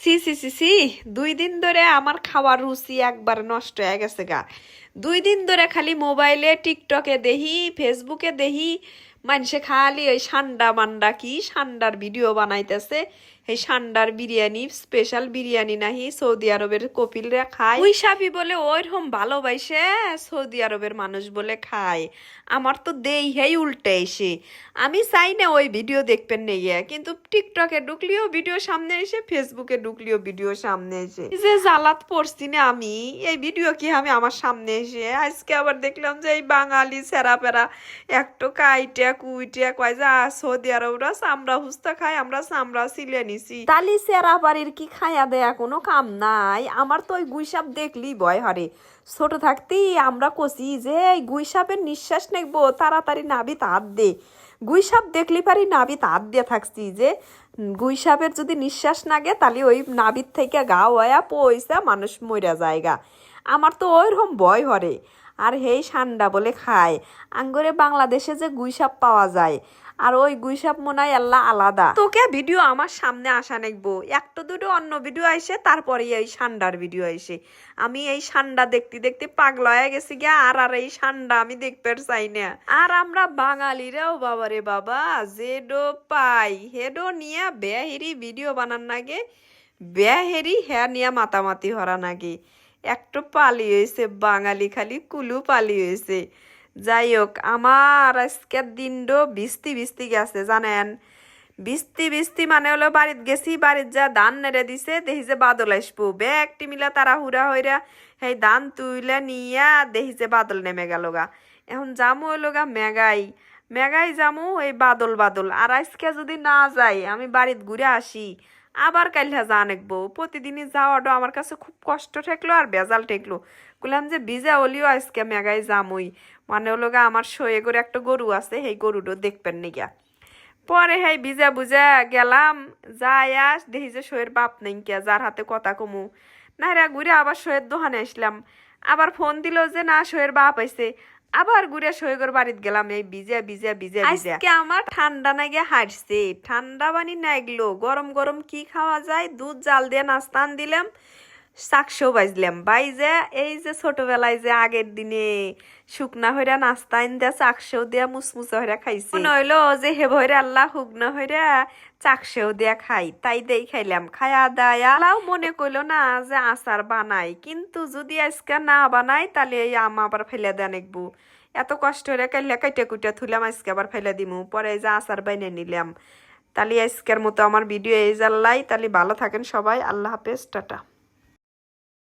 C C C C 2 দিন ধরে আমার খাওয়ার রুচি একবার নষ্ট হয়ে গেছে গা। 2 দিন ধরে খালি মোবাইলে টিকটকে দেখি, ফেসবুকে দেখি, মানুষে খালি ওই সান্ডা মান্ডা কি সান্ডার ভিডিও বানাইতেছে। এই সান্ডার বিরিয়ানি, স্পেশাল বিরিয়ানি নাহি সৌদি আরবের কপিলরা খায়, ওই সাবি বলে ওইরকম ভালোবাসে সৌদি আরবের মানুষ বলে খায়। আমার তো দেই হেই উল্টে এসে, আমি চাই না ওই ভিডিও দেখবেন নিয়ে, কিন্তু টিকটকে ঢুকলিও ভিডিও সামনে এসে, ফেসবুকে ঢুকলিও ভিডিও সামনে এসে, যে জ্বালাত পড়ছি না আমি। এই ভিডিও কি আমি আমার সামনে এসে আজকে আবার দেখলাম যে এই বাঙালি সেরাপেরা একটু কাইটা কুইটা কয় যা সৌদি আরবরা চামড়া হুস্তা খায়, আমরা চামড়া সিলে নিছি। তালি সেরা বাড়ির কি খাইয়া দেয়া কোনো কাম নাই। আমার তো ওই গুইসাপ দেখলি ভয় হরে। ছোট থাকতেই আমরা কষি যে এই গুইসাপের নিঃশ্বাস নেবো তাড়াতাড়ি নাবিত হাত দে। গুইসাপ দেখলি পারি নাবিত হাত দিয়ে থাকছি যে গুইসাপের যদি নিঃশ্বাস নাগে তাহলে ওই নাবিত থেকে গা হয়া পয়সা মানুষ মইরা জায়গা। আমার তো ওইরকম ভয় হরে। আর হেই সান্ডা বলে খায়। আঙ্গরে বাংলাদেশে যে গুইসাপ পাওয়া যায়, আর ওই গুইসাপ মনে হয় আল্লাহ আলাদা। তোকে ভিডিও আমার সামনে আসা নেকবো, একটা দুটো অন্য ভিডিও আইসে, তারপরে এই সান্ডার ভিডিও আইসে। আমি এই সান্ডা দেখতে দেখতে পাগলা হয়ে গেছি গিয়া। আর আর এই সান্ডা আমি দেখতে চাই না। আর আমরা বাঙালিরাও বাবারে বাবা যেডো পাই হেডো নিয়ে বেহেরি ভিডিও বানান নাগে, বেহেরি হ্যাঁ নিয়ে মাতামাতি হরা নাগে। একটু পালি হয়েছে বাঙালি, খালি কুলু পালি হয়েছে। যাই হোক, আমার আজকের দিনটো বিস্তি বিস্তি গেছে জানেন। বিস্তি বিস্তি মানে হলো বাড়িত গেছি, বাড়িত যা ধান নেড়ে দিছে, দেখি যে বাদল আসবো। ব্যাগটি মিলা তারা হুরা হইরা সেই ধান তুইলে নিয়া দেখি যে বাদল নেমে গেল গা। এখন যামু হইলো গা মেঘাই, মেঘাই যামু এই বাদল বাদল। আর আজকে যদি না যাই, আমি বাড়িত ঘুরে আসি, আবার কাইলা যা নেকবো। প্রতিদিনই যাওয়াটা আমার কাছে খুব কষ্ট ঠেকলো আর বেজাল ঠেকলো। বললাম যে ভিজা হলিও আজকে মেঘাই যামুই। মানে হলো গা আমার সয়ে করে একটা গরু আছে, সেই গরুটা দেখবেন নিগা। পরে হেই ভিজা বুঝা গেলাম, যাই আস দেখি যে শোয়ের বাপ নেই কে, যার হাতে কথা কমু না রে। ঘুরে আবার শোয়ের দোকানে আসলাম, আবার ফোন দিল যে না শোয়ের বাপ আইছে। আবার ঘুরে শোয়েগর বাড়িত গেলাম, এই ভিজা ভিজা ভিজা ভিজা। আজকে আমার ঠান্ডা নাগে হাঁটছে, ঠান্ডা বানি নাগলো। গরম গরম কি খাওয়া যায়, দুধ জাল দিয়ে নাস্তান দিলাম, চাকসো বাজলাম। বাইজে এই যে ছোটবেলায় যে আগের দিনে শুকনা হইরা নাস্তা আইন দিয়া চাকসেও দিয়া মুসমুসা হইরা খাইছি, মনে হইলো যে হে ভৈরা আল্লাহ হুগনা হইরা চাকসেও দিয়া খাই। তাই দেই খাইলাম। খায়া দায়া লাও মনে কইলো না যে আচার বানাই, কিন্তু যদি আজকে না বানাই তাহলে এই আম আবার ফেলে দেন একবু। এত কষ্ট হইরা কাইলা কাইটা কুইটা থুলাম, আজকে আবার ফেলে দিমু। পরে এই যে আচার বাইনে নিলাম। তাহলে আজকের মতো আমার ভিডিও এই জাল্লাই। তাহলে ভালো থাকেন সবাই, আল্লাহ হাফেজ, টাটা।